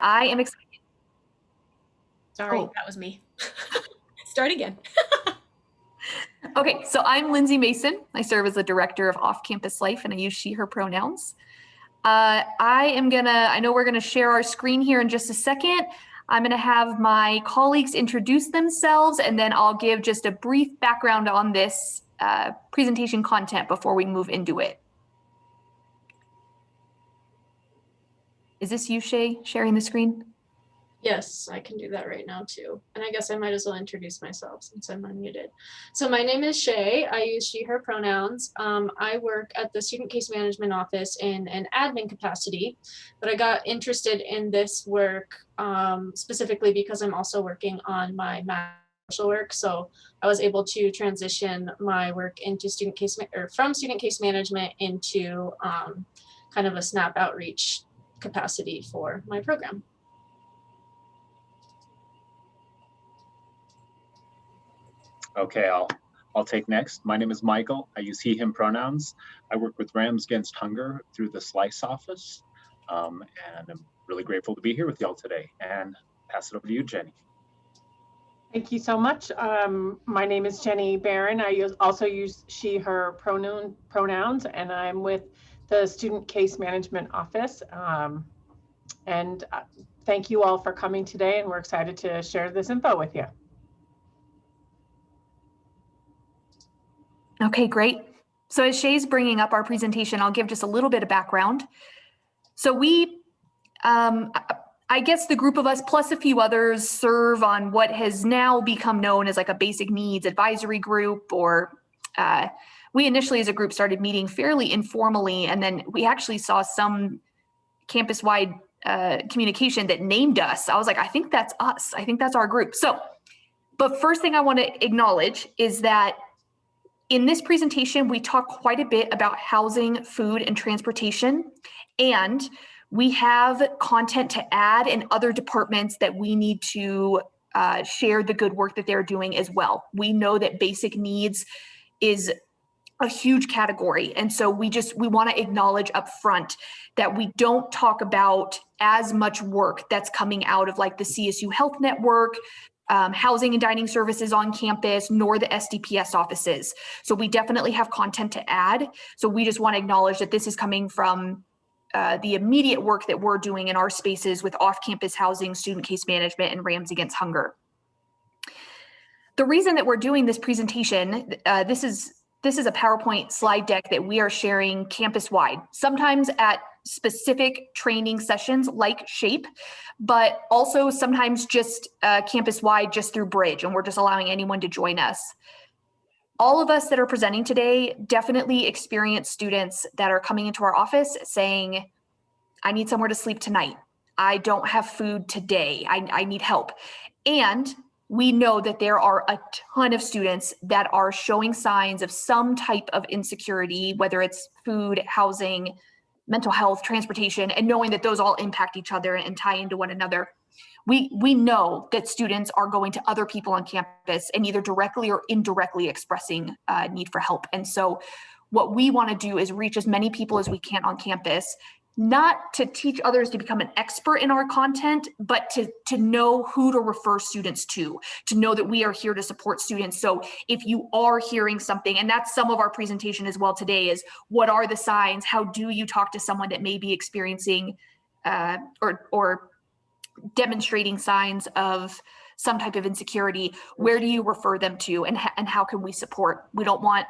I am excited. Sorry, that was me. Start again. Okay, so I'm Lindsay Mason. I serve as the director of off-campus life, and I use she, her pronouns. I know we're gonna share our screen here in just a second. I'm gonna have my colleagues introduce themselves, and then I'll give just a brief background on this presentation content before we move into it. Is this you, Shay, sharing the screen? Yes, I can do that right now too. And I guess I might as well introduce myself since I'm unmuted. So my name is Shay. I use she, her pronouns. I work at the Student Case Management Office in an admin capacity, but I got interested in this work specifically because I'm also working on my social work. So I was able to transition my work into from student case management into kind of a SNAP outreach capacity for my program. Okay, I'll take next. My name is Michael. I use he, him pronouns. I work with Rams Against Hunger through the Slice office. And I'm really grateful to be here with y'all today. And pass it over to you, Jenny. Thank you so much. My name is Jennie Baran. I also use she, her pronouns, and I'm with the Student Case Management Office. Thank you all for coming today, and we're excited to share this info with you. Okay, great. So as Shay's bringing up our presentation, I'll give just a little bit of background. So we, I guess the group of us plus a few others serve on what has now become known as like a basic needs advisory group, or we initially as a group started meeting fairly informally, and then we actually saw some campus-wide communication that named us. I was like, I think that's us. I think that's our group. So, but first thing I want to acknowledge is that in this presentation, we talk quite a bit about housing, food, and transportation, and we have content to add in other departments that we need to share the good work that they're doing as well. We know that basic needs is a huge category, and so we want to acknowledge up front that we don't talk about as much work that's coming out of like the CSU Health Network, housing and dining services on campus, nor the SDPS offices. So we definitely have content to add. So we just want to acknowledge that this is coming from the immediate work that we're doing in our spaces with off-campus housing, student case management, and Rams Against Hunger. The reason that we're doing this presentation, this is a PowerPoint slide deck that we are sharing campus-wide, sometimes at specific training sessions like SHAPE, but also sometimes just campus-wide just through Bridge, and we're just allowing anyone to join us. All of us that are presenting today definitely experience students that are coming into our office saying, I need somewhere to sleep tonight. I don't have food today. I need help. And we know that there are a ton of students that are showing signs of some type of insecurity, whether it's food, housing, mental health, transportation, and knowing that those all impact each other and tie into one another. We know that students are going to other people on campus and either directly or indirectly expressing need for help. And so what we want to do is reach as many people as we can on campus, not to teach others to become an expert in our content, but to know who to refer students to know that we are here to support students. So if you are hearing something, and that's some of our presentation as well today, is what are the signs? How do you talk to someone that may be experiencing or demonstrating signs of some type of insecurity? Where do you refer them to, and how can we support? We don't want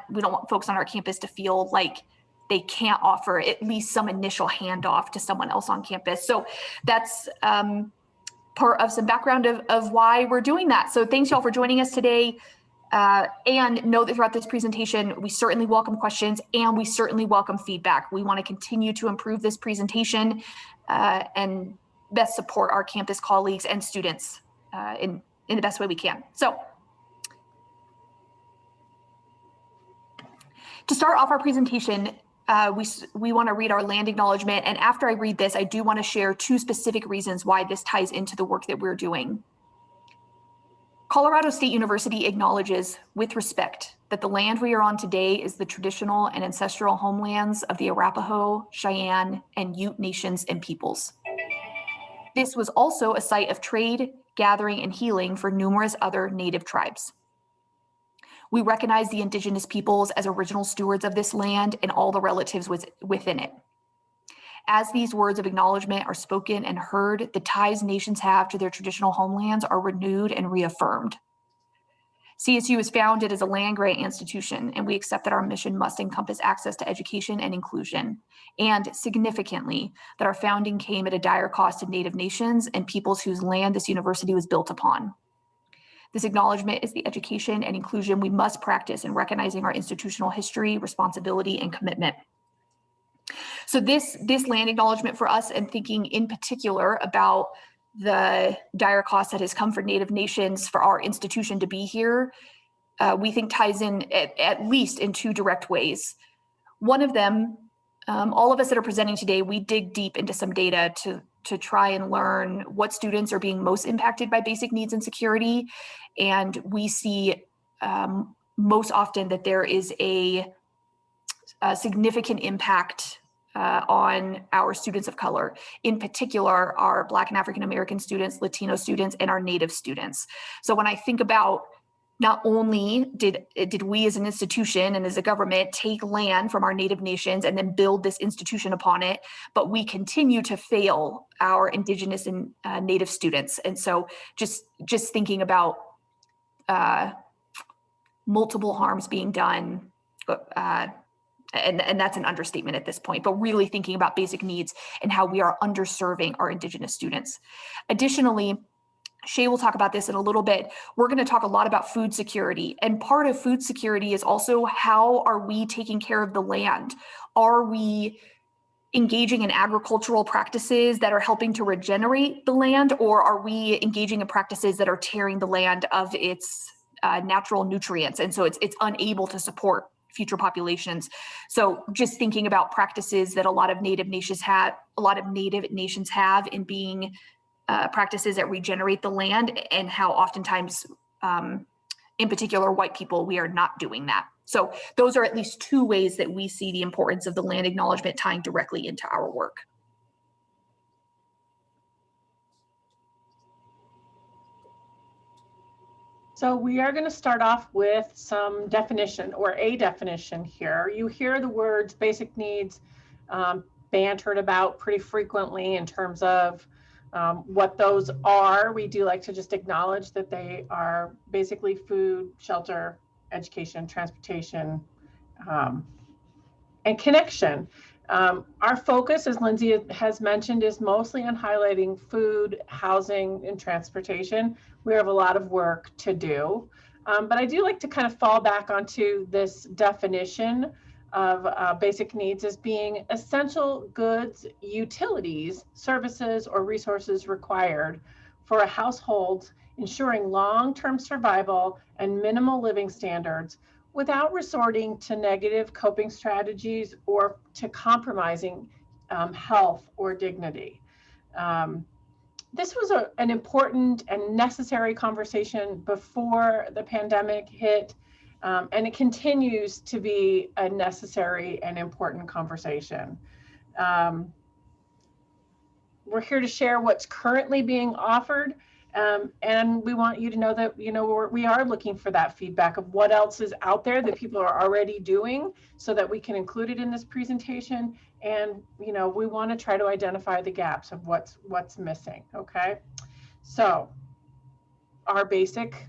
folks on our campus to feel like they can't offer at least some initial handoff to someone else on campus. So that's part of some background of why we're doing that. So thanks y'all for joining us today. And know that throughout this presentation, we certainly welcome questions and we certainly welcome feedback. We want to continue to improve this presentation and best support our campus colleagues and students in the best way we can. So to start off our presentation, we want to read our land acknowledgement. And after I read this, I do want to share two specific reasons why this ties into the work that we're doing. Colorado State University acknowledges with respect that the land we are on today is the traditional and ancestral homelands of the Arapaho, Cheyenne, and Ute nations and peoples. This was also a site of trade, gathering, and healing for numerous other native tribes. We recognize the indigenous peoples as original stewards of this land and all the relatives within it. As these words of acknowledgement are spoken and heard, the ties nations have to their traditional homelands are renewed and reaffirmed. CSU is founded as a land-grant institution, and we accept that our mission must encompass access to education and inclusion, and significantly, that our founding came at a dire cost to Native nations and peoples whose land this university was built upon. This acknowledgement is the education and inclusion we must practice in recognizing our institutional history, responsibility, and commitment. So this land acknowledgement for us, and thinking in particular about the dire cost that has come for Native nations for our institution to be here, we think ties in at least in two direct ways. One of them, all of us that are presenting today, we dig deep into some data to try and learn what students are being most impacted by basic needs and security. And we see most often that there is a significant impact on our students of color, in particular, our Black and African American students, Latino students, and our Native students. So when I think about not only did we as an institution and as a government take land from our Native nations and then build this institution upon it, but we continue to fail our Indigenous and Native students. And so just thinking about multiple harms being done, and that's an understatement at this point, but really thinking about basic needs and how we are underserving our Indigenous students. Additionally, Shay will talk about this in a little bit. We're going to talk a lot about food security. And part of food security is also, how are we taking care of the land? Are we engaging in agricultural practices that are helping to regenerate the land, or are we engaging in practices that are tearing the land of its natural nutrients? And so it's unable to support future populations. So just thinking about practices that a lot of Native nations have in being practices that regenerate the land, and how oftentimes, in particular, white people, we are not doing that. So those are at least two ways that we see the importance of the land acknowledgement tying directly into our work. So we are going to start off with some definition, or a definition here. You hear the words basic needs bantered about pretty frequently in terms of what those are. We do like to just acknowledge that they are basically food, shelter, education, transportation, and connection. Our focus, as Lindsay has mentioned, is mostly on highlighting food, housing, and transportation. We have a lot of work to do, but I do like to kind of fall back onto this definition of basic needs as being essential goods, utilities, services, or resources required for a household, ensuring long-term survival and minimal living standards without resorting to negative coping strategies or to compromising health or dignity. This was an important and necessary conversation before the pandemic hit, and it continues to be a necessary and important conversation. We're here to share what's currently being offered, and we want you to know that, we are looking for that feedback of what else is out there that people are already doing, so that we can include it in this presentation. And we want to try to identify the gaps of what's missing. Okay, so our basic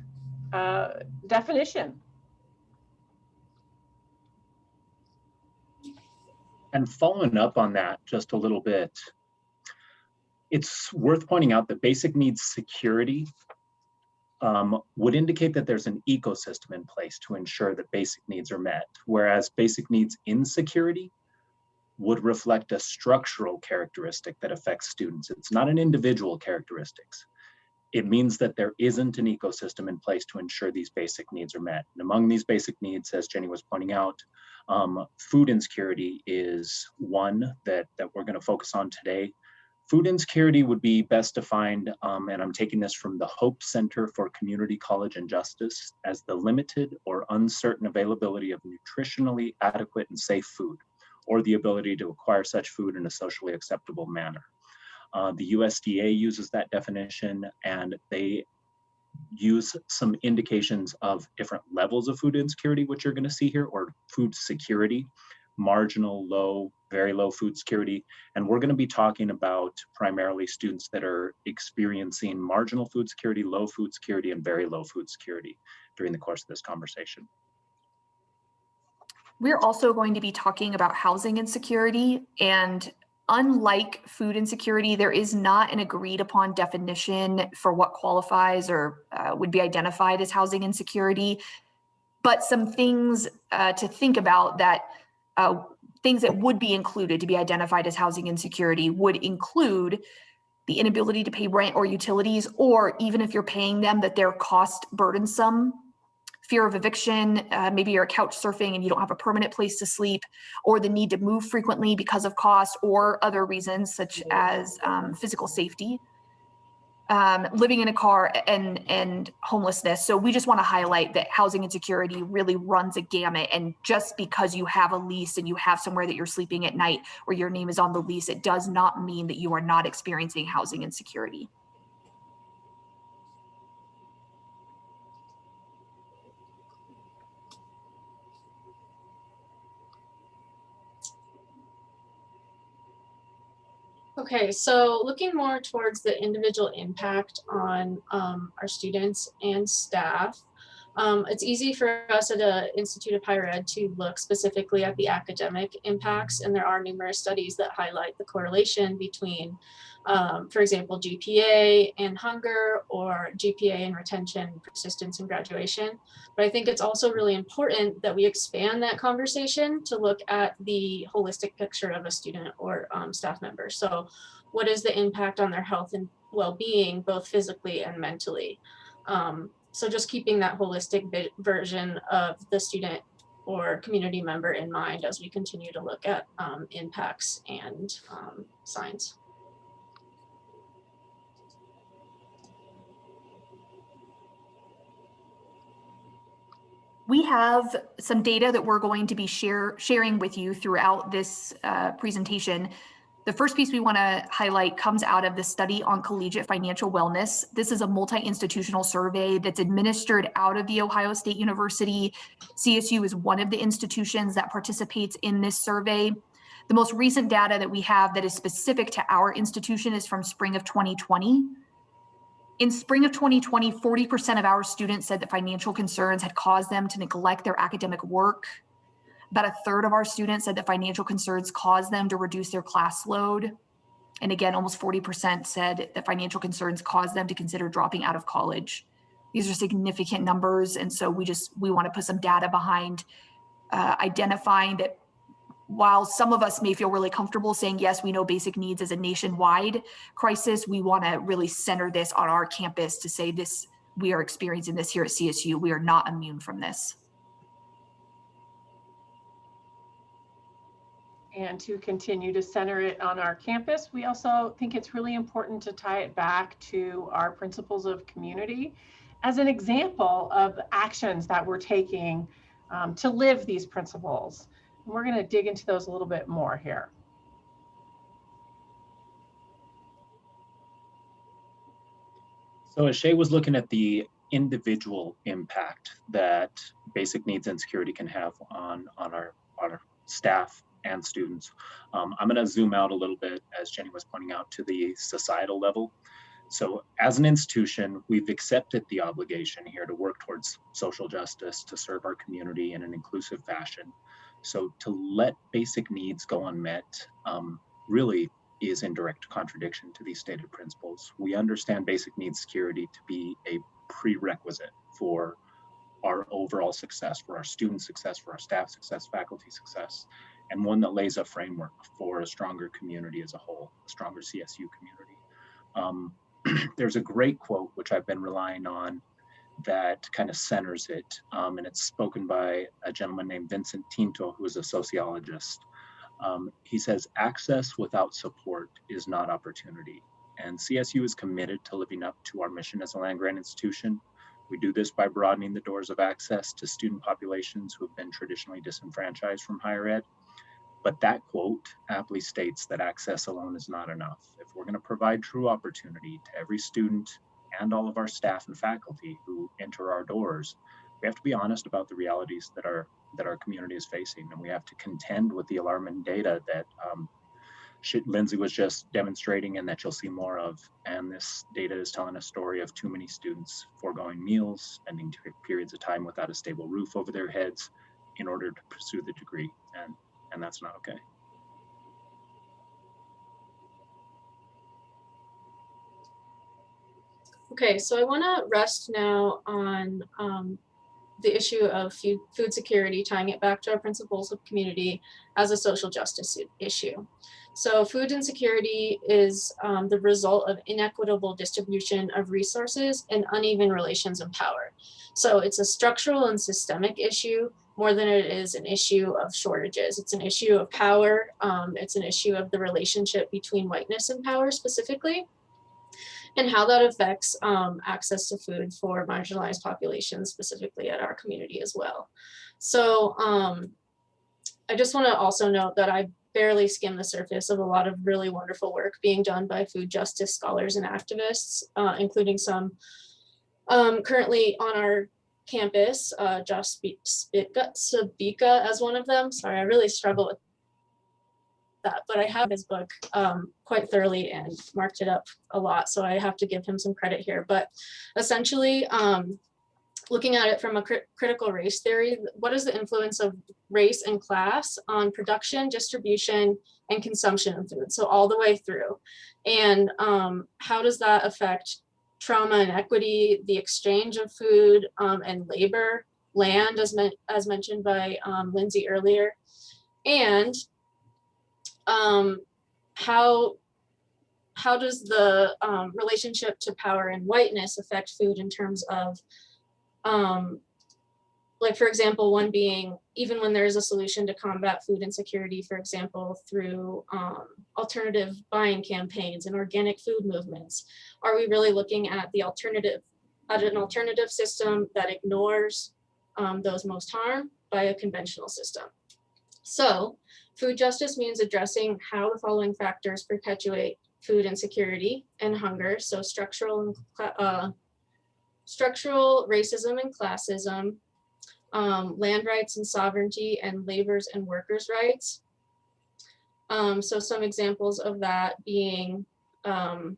definition. And following up on that just a little bit, it's worth pointing out that basic needs security would indicate that there's an ecosystem in place to ensure that basic needs are met, whereas basic needs insecurity would reflect a structural characteristic that affects students. It's not an individual characteristics. It means that there isn't an ecosystem in place to ensure these basic needs are met. And among these basic needs, as Jenny was pointing out, food insecurity is one that we're going to focus on today. Food insecurity would be best defined, and I'm taking this from the Hope Center for Community College and Justice, as the limited or uncertain availability of nutritionally adequate and safe food, or the ability to acquire such food in a socially acceptable manner. The USDA uses that definition, and they use some indications of different levels of food insecurity, which you're going to see here, or food security, marginal, low, very low food security. And we're going to be talking about primarily students that are experiencing marginal food security, low food security, and very low food security during the course of this conversation. We're also going to be talking about housing insecurity, and unlike food insecurity, there is not an agreed upon definition for what qualifies or would be identified as housing insecurity, but some things to think about that things that would be included to be identified as housing insecurity would include the inability to pay rent or utilities, or even if you're paying them, that they're cost burdensome. Fear of eviction, maybe you're couch surfing and you don't have a permanent place to sleep, or the need to move frequently because of cost or other reasons such as physical safety, living in a car, and homelessness. So we just want to highlight that housing insecurity really runs a gamut, and just because you have a lease and you have somewhere that you're sleeping at night or your name is on the lease, it does not mean that you are not experiencing housing insecurity. Okay, so looking more towards the individual impact on our students and staff, it's easy for us at an Institute of Higher Ed to look specifically at the academic impacts, and there are numerous studies that highlight the correlation between, for example, GPA and hunger, or GPA and retention, persistence, and graduation. But I think it's also really important that we expand that conversation to look at the holistic picture of a student or staff member. So what is the impact on their health and well-being, both physically and mentally? So just keeping that holistic version of the student or community member in mind as we continue to look at impacts and signs. We have some data that we're going to be sharing with you throughout this presentation. The first piece we want to highlight comes out of the study on collegiate financial wellness. This is a multi-institutional survey that's administered out of The Ohio State University. CSU is one of the institutions that participates in this survey. The most recent data that we have that is specific to our institution is from spring of 2020. In spring of 2020, 40% of our students said that financial concerns had caused them to neglect their academic work. About a third of our students said that financial concerns caused them to reduce their class load. And again, almost 40% said that financial concerns caused them to consider dropping out of college. These are significant numbers. And so we want to put some data behind identifying that while some of us may feel really comfortable saying, yes, we know basic needs is a nationwide crisis, we want to really center this on our campus to say this, we are experiencing this here at CSU. We are not immune from this. And to continue to center it on our campus, we also think it's really important to tie it back to our principles of community as an example of actions that we're taking to live these principles. And we're going to dig into those a little bit more here. So as Shay was looking at the individual impact that basic needs insecurity can have on our staff and students, I'm going to zoom out a little bit, as Jenny was pointing out, to the societal level. So as an institution, we've accepted the obligation here to work towards social justice, to serve our community in an inclusive fashion. So to let basic needs go unmet really is in direct contradiction to these stated principles. We understand basic needs security to be a prerequisite for our overall success, for our student success, for our staff success, faculty success, and one that lays a framework for a stronger community as a whole, a stronger CSU community. There's a great quote, which I've been relying on, that kind of centers it, and it's spoken by a gentleman named Vincent Tinto, who is a sociologist. He says, access without support is not opportunity. And CSU is committed to living up to our mission as a land-grant institution. We do this by broadening the doors of access to student populations who have been traditionally disenfranchised from higher ed. But that quote aptly states that access alone is not enough. If we're going to provide true opportunity to every student and all of our staff and faculty who enter our doors, we have to be honest about the realities that our community is facing, and we have to contend with the alarming data that Lindsay was just demonstrating and that you'll see more of. And this data is telling a story of too many students foregoing meals, spending periods of time without a stable roof over their heads in order to pursue the degree. And that's not okay. Okay, so I want to rest now on the issue of food security, tying it back to our principles of community as a social justice issue. So food insecurity is the result of inequitable distribution of resources and uneven relations of power. So it's a structural and systemic issue more than it is an issue of shortages. It's an issue of power. It's an issue of the relationship between whiteness and power specifically, and how that affects access to food for marginalized populations, specifically at our community as well. So I just want to also note that I barely skimmed the surface of a lot of really wonderful work being done by food justice scholars and activists, including some currently on our campus, Josh Sabika as one of them. Sorry, I really struggle with that, but I have his book quite thoroughly and marked it up a lot, so I have to give him some credit here. But essentially, looking at it from a critical race theory, what is the influence of race and class on production, distribution, and consumption of food? So all the way through. And how does that affect trauma and equity, the exchange of food and labor, land, as mentioned by Lindsay earlier, and how does the relationship to power and whiteness affect food in terms of, like, for example, one being, even when there is a solution to combat food insecurity, for example, through alternative buying campaigns and organic food movements, are we really looking at an alternative system that ignores those most harmed by a conventional system? So food justice means addressing how the following factors perpetuate food insecurity and hunger. So structural racism and classism, land rights and sovereignty, and labor's and workers' rights. So some examples of that being, well,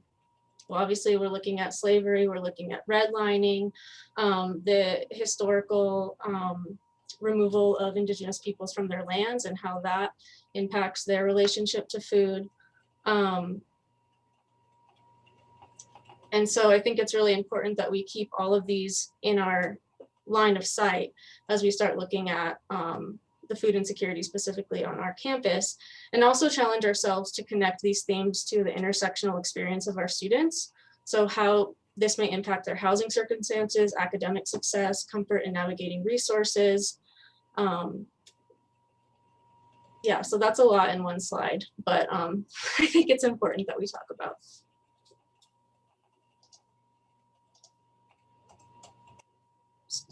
obviously we're looking at slavery, we're looking at redlining, the historical removal of indigenous peoples from their lands and how that impacts their relationship to food. And so I think it's really important that we keep all of these in our line of sight as we start looking at the food insecurity specifically on our campus, and also challenge ourselves to connect these themes to the intersectional experience of our students. So how this may impact their housing circumstances, academic success, comfort in navigating resources. Yeah, so that's a lot in one slide, but I think it's important that we talk about. So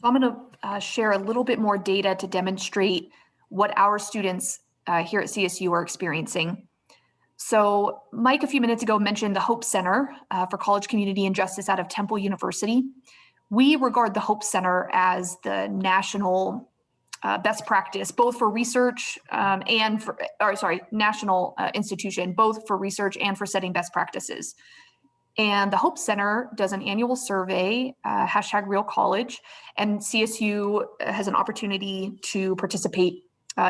I'm going to share a little bit more data to demonstrate what our students here at CSU are experiencing. So Mike, a few minutes ago, mentioned the Hope Center for College Community and Justice out of Temple University. We regard the Hope Center as the national best practice, both for research and for, national institution, both for research and for setting best practices. And the Hope Center does an annual survey, #RealCollege, and CSU has an opportunity to participate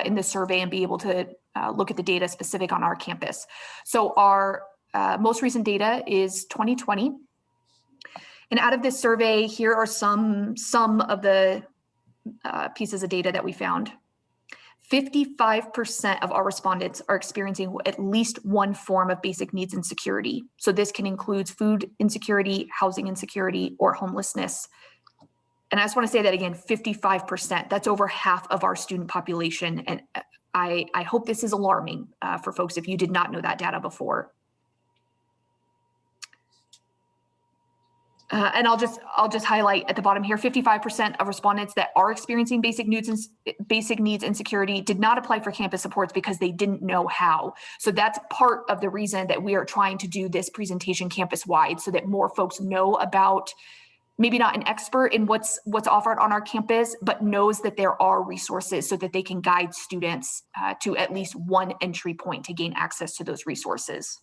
in this survey and be able to look at the data specific on our campus. So our most recent data is 2020. And out of this survey, here are some of the pieces of data that we found. 55% of our respondents are experiencing at least one form of basic needs insecurity. So this can include food insecurity, housing insecurity, or homelessness. And I just want to say that again, 55%. That's over half of our student population. And I hope this is alarming for folks if you did not know that data before. And I'll just highlight at the bottom here, 55% of respondents that are experiencing basic needs insecurity did not apply for campus supports because they didn't know how. So that's part of the reason that we are trying to do this presentation campus-wide, so that more folks know about, maybe not an expert in what's offered on our campus, but knows that there are resources so that they can guide students to at least one entry point to gain access to those resources.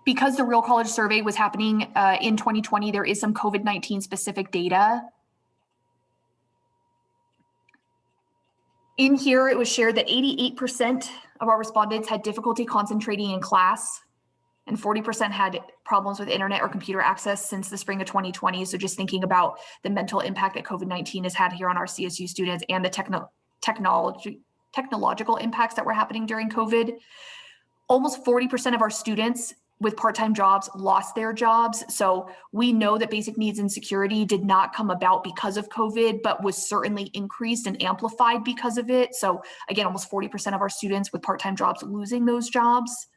Because the Real College Survey was happening in 2020, there is some COVID-19 specific data. In here, it was shared that 88% of our respondents had difficulty concentrating in class, and 40% had problems with internet or computer access since the spring of 2020. So just thinking about the mental impact that COVID-19 has had here on our CSU students and the technological impacts that were happening during COVID. Almost 40% of our students with part-time jobs lost their jobs. So we know that basic needs insecurity did not come about because of COVID, but was certainly increased and amplified because of it. So again, almost 40% of our students with part-time jobs losing those jobs.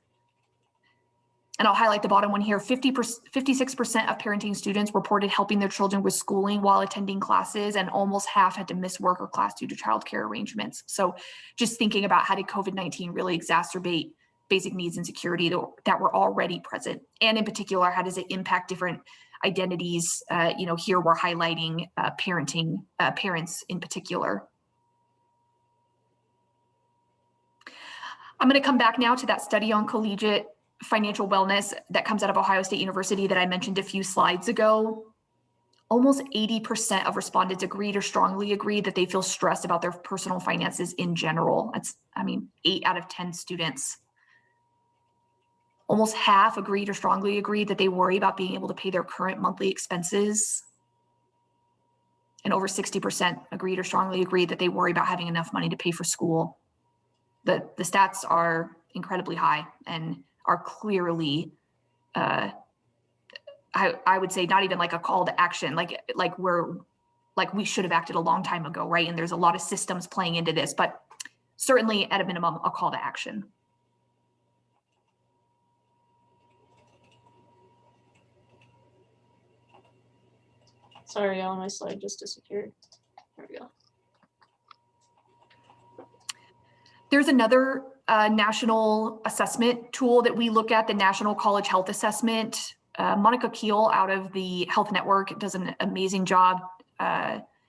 And I'll highlight the bottom one here. 56% of parenting students reported helping their children with schooling while attending classes, and almost half had to miss work or class due to childcare arrangements. So just thinking about how did COVID-19 really exacerbate basic needs insecurity that were already present, and in particular, how does it impact different identities? Here we're highlighting parents in particular. I'm going to come back now to that study on collegiate financial wellness that comes out of Ohio State University that I mentioned a few slides ago. Almost 80% of respondents agreed or strongly agreed that they feel stressed about their personal finances in general. 8 out of 10 students. Almost half agreed or strongly agreed that they worry about being able to pay their current monthly expenses. And over 60% agreed or strongly agreed that they worry about having enough money to pay for school. The stats are incredibly high and are clearly, I would say, not even like a call to action, like we should have acted a long time ago, right? And there's a lot of systems playing into this, but certainly at a minimum, a call to action. Sorry, y'all, my slide just disappeared. There we go. There's another national assessment tool that we look at, the National College Health Assessment. Monica Keel out of the Health Network does an amazing job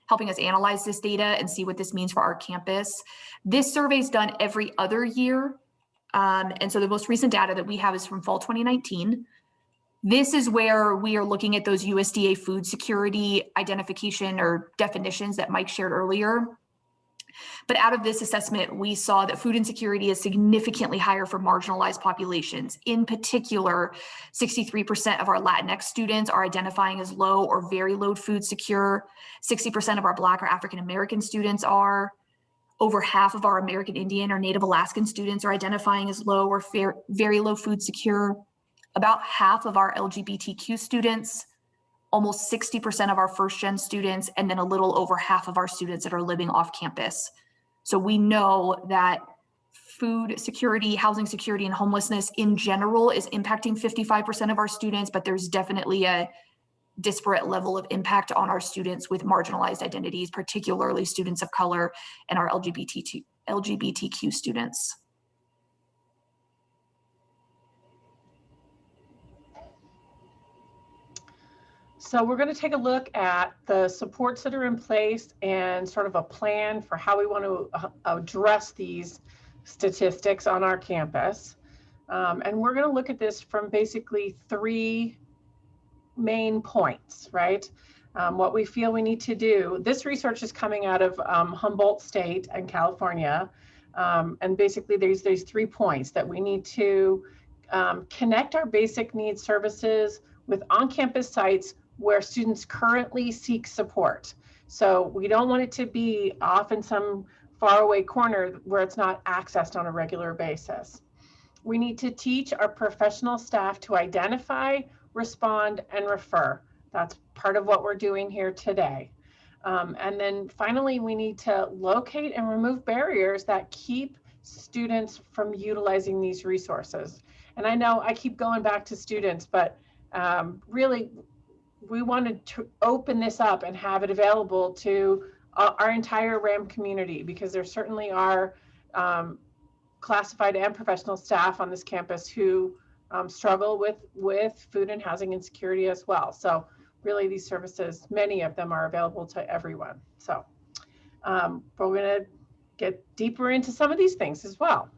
helping us analyze this data and see what this means for our campus. This survey is done every other year. And so the most recent data that we have is from fall 2019. This is where we are looking at those USDA food security identification or definitions that Mike shared earlier. But out of this assessment, we saw that food insecurity is significantly higher for marginalized populations. In particular, 63% of our Latinx students are identifying as low or very low food secure. 60% of our Black or African American students are. Over half of our American Indian or Native Alaskan students are identifying as low or very low food secure. About half of our LGBTQ students, almost 60% of our first-gen students, and then a little over half of our students that are living off campus. So we know that food security, housing security, and homelessness in general is impacting 55% of our students, but there's definitely a disparate level of impact on our students with marginalized identities, particularly students of color and our LGBTQ students. So we're going to take a look at the supports that are in place and sort of a plan for how we want to address these statistics on our campus. And we're going to look at this from basically 3 main points, right? What we feel we need to do. This research is coming out of Humboldt State in California. And basically there's 3 points that we need to connect our basic needs services with on-campus sites where students currently seek support. So we don't want it to be off in some faraway corner where it's not accessed on a regular basis. We need to teach our professional staff to identify, respond, and refer. That's part of what we're doing here today. And then finally, we need to locate and remove barriers that keep students from utilizing these resources. And I know I keep going back to students, but really we wanted to open this up and have it available to our entire RAM community, because there certainly are classified and professional staff on this campus who struggle with food and housing insecurity as well. So really these services, many of them are available to everyone. So but we're going to get deeper into some of these things as well.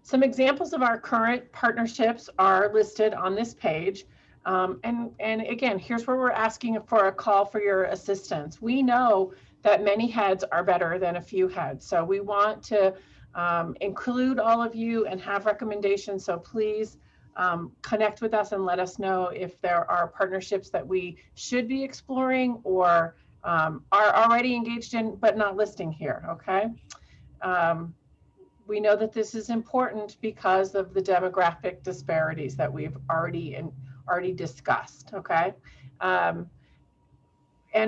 Some examples of our current partnerships are listed on this page. And again, here's where we're asking for a call for your assistance. We know that many heads are better than a few heads. So we want to include all of you and have recommendations. So please connect with us and let us know if there are partnerships that we should be exploring or are already engaged in, but not listing here, okay? We know that this is important because of the demographic disparities that we've already discussed, okay? And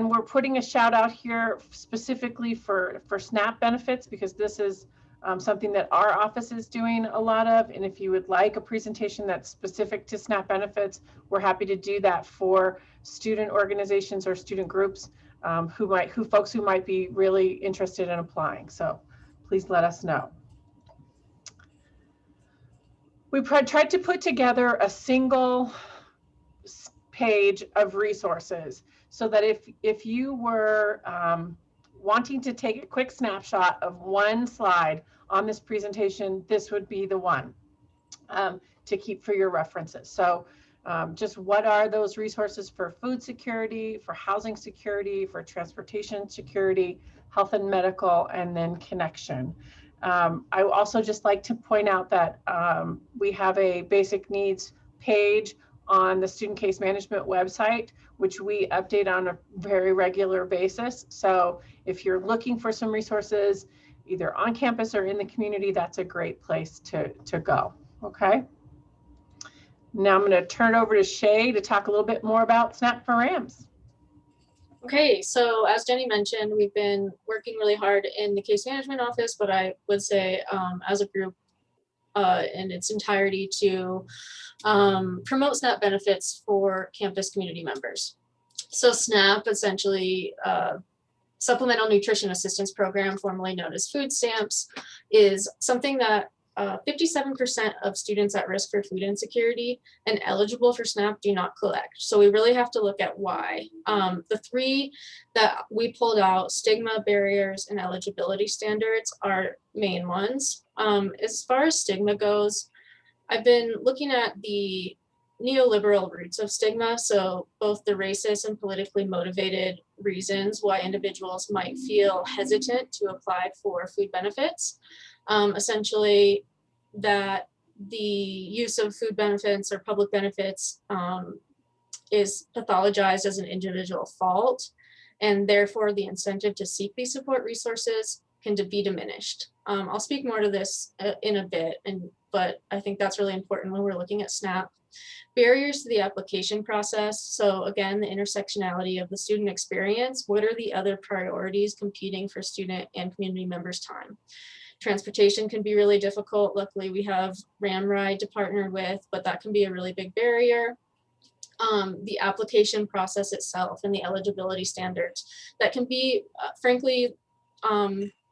we're putting a shout out here specifically for SNAP benefits, because this is something that our office is doing a lot of. And if you would like a presentation that's specific to SNAP benefits, we're happy to do that for student organizations or student groups folks who might be really interested in applying. So please let us know. We tried to put together a single page of resources so that if you were wanting to take a quick snapshot of one slide on this presentation, this would be the one to keep for your references. So just what are those resources for food security, for housing security, for transportation security, health and medical, and then connection. I also just like to point out that we have a basic needs page on the student case management website, which we update on a very regular basis. So if you're looking for some resources, either on campus or in the community, that's a great place to go, okay? Now I'm gonna turn it over to Shay to talk a little bit more about SNAP for RAMs. Okay, so as Jenny mentioned, we've been working really hard in the case management office, but I would say as a group in its entirety to promote SNAP benefits for campus community members. So SNAP, essentially Supplemental Nutrition Assistance Program, formerly known as food stamps, is something that 57% of students at risk for food insecurity and eligible for SNAP do not collect. So we really have to look at why. The three that we pulled out, stigma, barriers, and eligibility standards, are main ones. As far as stigma goes, I've been looking at the neoliberal roots of stigma, so both the racist and politically motivated reasons why individuals might feel hesitant to apply for food benefits. Essentially, that the use of food benefits or public benefits is pathologized as an individual fault, and therefore the incentive to seek these support resources can be diminished. I'll speak more to this in a bit, but I think that's really important when we're looking at SNAP. Barriers to the application process. So again, the intersectionality of the student experience. What are the other priorities competing for student and community members' time? Transportation can be really difficult. Luckily, we have Ramride to partner with, but that can be a really big barrier. The application process itself and the eligibility standards, that can be, frankly,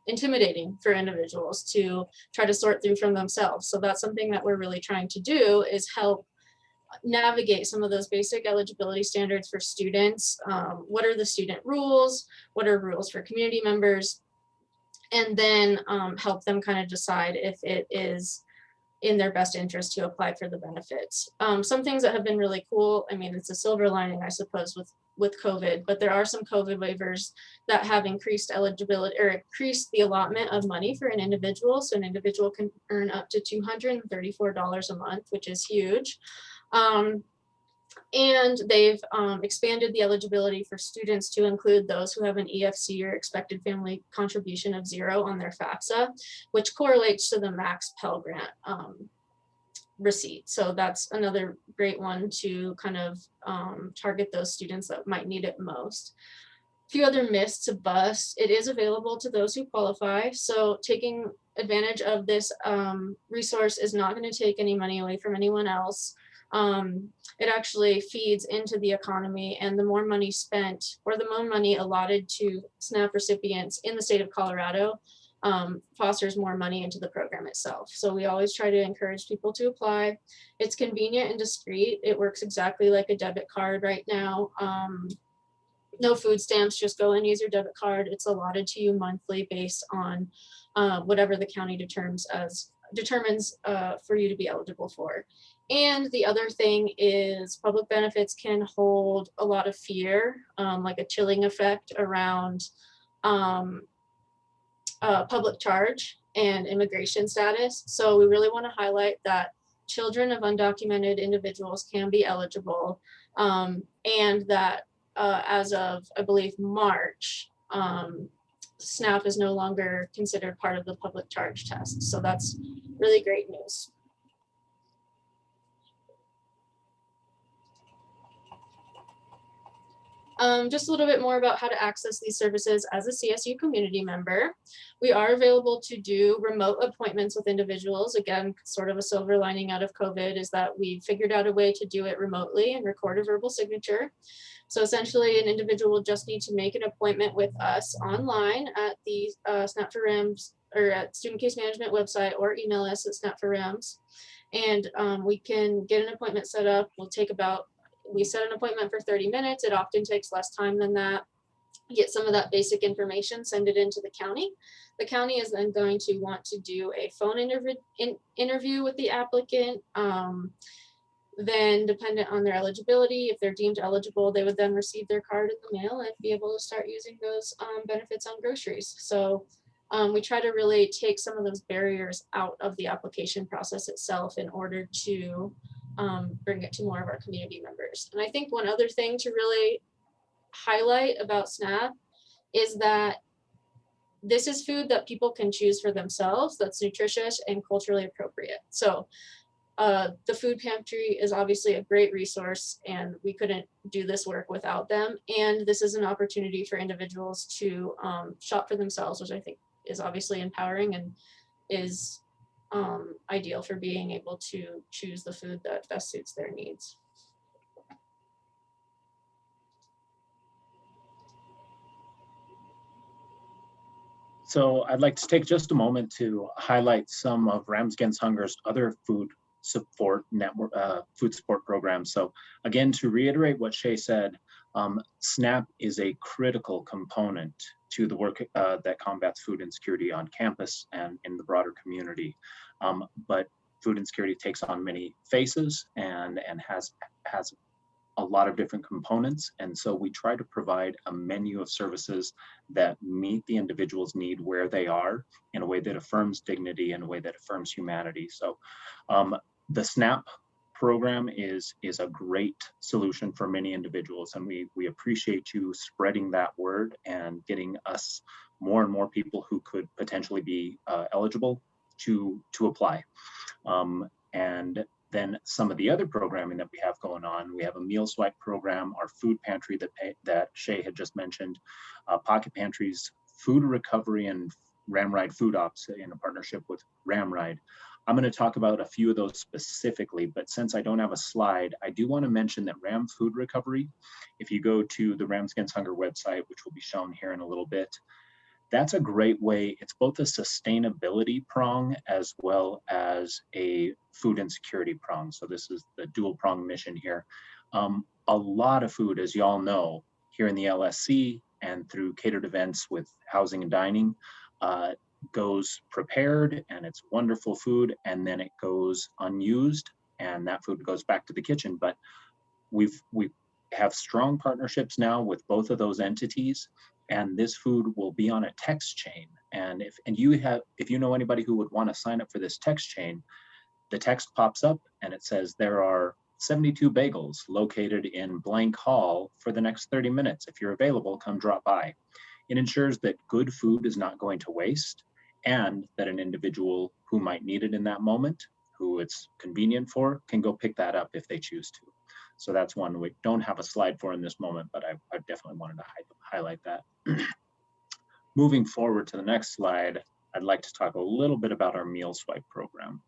intimidating for individuals to try to sort through from themselves. So that's something that we're really trying to do, is help navigate some of those basic eligibility standards for students. What are the student rules? What are rules for community members? And then help them kind of decide if it is in their best interest to apply for the benefits. Some things that have been really cool, I mean, it's a silver lining, I suppose, with COVID, but there are some COVID waivers that have increased eligibility or increased the allotment of money for an individual. So an individual can earn up to $234 a month, which is huge. And they've expanded the eligibility for students to include those who have an EFC or expected family contribution of 0 on their FAFSA, which correlates to the max Pell Grant receipt. So that's another great one to kind of target those students that might need it most. few other myths to bust. It is available to those who qualify. So taking advantage of this resource is not going to take any money away from anyone else. It actually feeds into the economy, and the more money spent or the more money allotted to SNAP recipients in the state of Colorado fosters more money into the program itself. So we always try to encourage people to apply. It's convenient and discreet. It works exactly like a debit card right now. No food stamps, just go and use your debit card. It's allotted to you monthly based on whatever the county determines for you to be eligible for. And the other thing is public benefits can hold a lot of fear, like a chilling effect around public charge and immigration status. So we really want to highlight that children of undocumented individuals can be eligible, and that as of, I believe, March, SNAP is no longer considered part of the public charge test. So that's really great news. Just a little bit more about how to access these services as a CSU community member. We are available to do remote appointments with individuals. Again, sort of a silver lining out of COVID is that we figured out a way to do it remotely and record a verbal signature. So essentially an individual will just need to make an appointment with us online at the Snap for RAMS or at Student Case Management website, or email us at Snap for RAMS. And we can get an appointment set up. We set an appointment for 30 minutes. It often takes less time than that. Get some of that basic information, send it into the county. The county is then going to want to do a phone interview with the applicant. Then dependent on their eligibility, if they're deemed eligible, they would then receive their card in the mail and be able to start using those benefits on groceries. So we try to really take some of those barriers out of the application process itself in order to bring it to more of our community members. And I think one other thing to really highlight about SNAP is that this is food that people can choose for themselves, that's nutritious and culturally appropriate. So the food pantry is obviously a great resource, and we couldn't do this work without them. And this is an opportunity for individuals to shop for themselves, which I think is obviously empowering and is ideal for being able to choose the food that best suits their needs. So I'd like to take just a moment to highlight some of Rams Against Hunger's other food support network, food support programs. So again, to reiterate what Shay said, SNAP is a critical component to the work that combats food insecurity on campus and in the broader community. But food insecurity takes on many faces and has a lot of different components. And so we try to provide a menu of services that meet the individual's need where they are in a way that affirms dignity, in a way that affirms humanity. So the SNAP program is a great solution for many individuals, and we appreciate you spreading that word and getting us more and more people who could potentially be eligible to apply. And then some of the other programming that we have going on, we have a meal swipe program, our food pantry that Shay had just mentioned, pocket pantries, food recovery, and Ramride Food Ops in a partnership with Ramride. I'm going to talk about a few of those specifically, but since I don't have a slide, I do want to mention that Ram Food Recovery, if you go to the Rams Against Hunger website, which will be shown here in a little bit, that's a great way. It's both a sustainability prong as well as a food insecurity prong. So this is the dual prong mission here. A lot of food, as y'all know, here in the LSC and through catered events with housing and dining, goes prepared, and it's wonderful food, and then it goes unused, and that food goes back to the kitchen. But we have strong partnerships now with both of those entities, and this food will be on a text chain. And if you know anybody who would want to sign up for this text chain, the text pops up and it says there are 72 bagels located in blank hall for the next 30 minutes. If you're available, come drop by. It ensures that good food is not going to waste, and that an individual who might need it in that moment, who it's convenient for, can go pick that up if they choose to. So that's one we don't have a slide for in this moment, but I definitely wanted to highlight that. Moving forward to the next slide, I'd like to talk a little bit about our meal swipe program.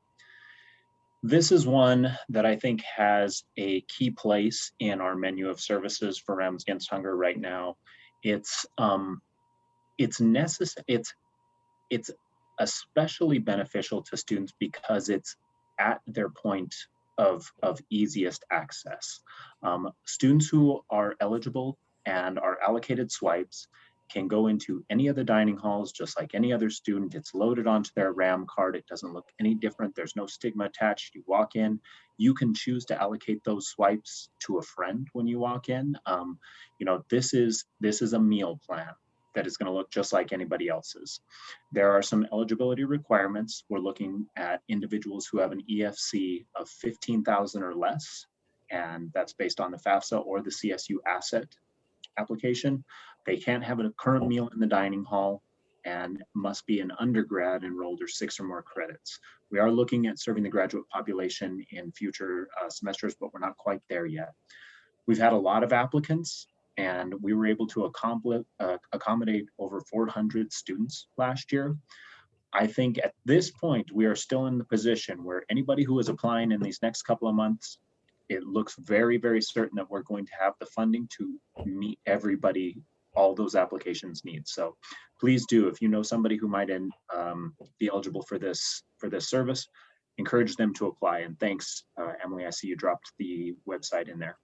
This is one that I think has a key place in our menu of services for Rams Against Hunger right now. It's necessary. It's especially beneficial to students because it's at their point of easiest access. Students who are eligible and are allocated swipes can go into any of the dining halls just like any other student. It's loaded onto their RAM card. It doesn't look any different. There's no stigma attached. You walk in, you can choose to allocate those swipes to a friend when you walk in. You know, this is a meal plan that is going to look just like anybody else's. There are some eligibility requirements. We're looking at individuals who have an EFC of 15,000 or less, and that's based on the FAFSA or the CSU asset application. They can't have a current meal in the dining hall and must be an undergrad enrolled or 6 or more credits. We are looking at serving the graduate population in future semesters, but we're not quite there yet. We've had a lot of applicants, and we were able to accommodate over 400 students last year. I think at this point, we are still in the position where anybody who is applying in these next couple of months, it looks very, very certain that we're going to have the funding to meet everybody, all those applications need. So please do, if you know somebody who might be eligible for this service, encourage them to apply. And thanks, Emily, I see you dropped the website in there.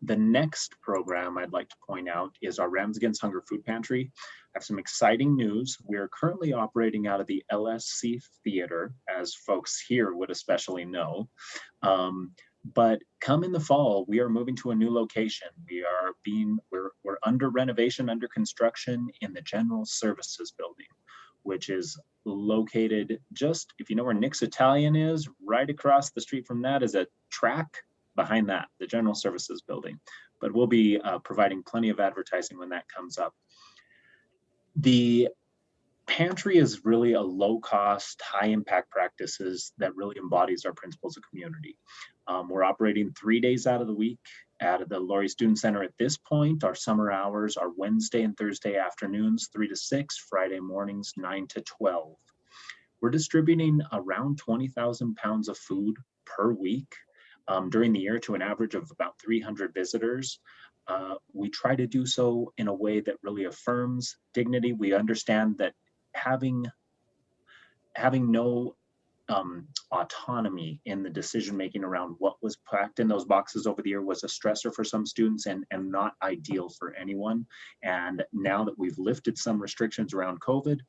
The next program I'd like to point out is our Rams Against Hunger Food Pantry. I have some exciting news. We're currently operating out of the LSC Theater, as folks here would especially know. But come in the fall, we are moving to a new location. We're under renovation, under construction in the General Services Building, which is located just, if you know where Nick's Italian is, right across the street from that is a track. Behind that, the General Services Building. But we'll be providing plenty of advertising when that comes up. The pantry is really a low-cost, high-impact practices that really embodies our principles of community. We're operating 3 days out of the week at the Laurie Student Center at this point. Our summer hours are Wednesday and Thursday afternoons, 3 to 6, Friday mornings, 9 to 12. We're distributing around 20,000 pounds of food per week. During the year to an average of about 300 visitors. We try to do so in a way that really affirms dignity. We understand that having no autonomy in the decision-making around what was packed in those boxes over the year was a stressor for some students and not ideal for anyone. And now that we've lifted some restrictions around COVID,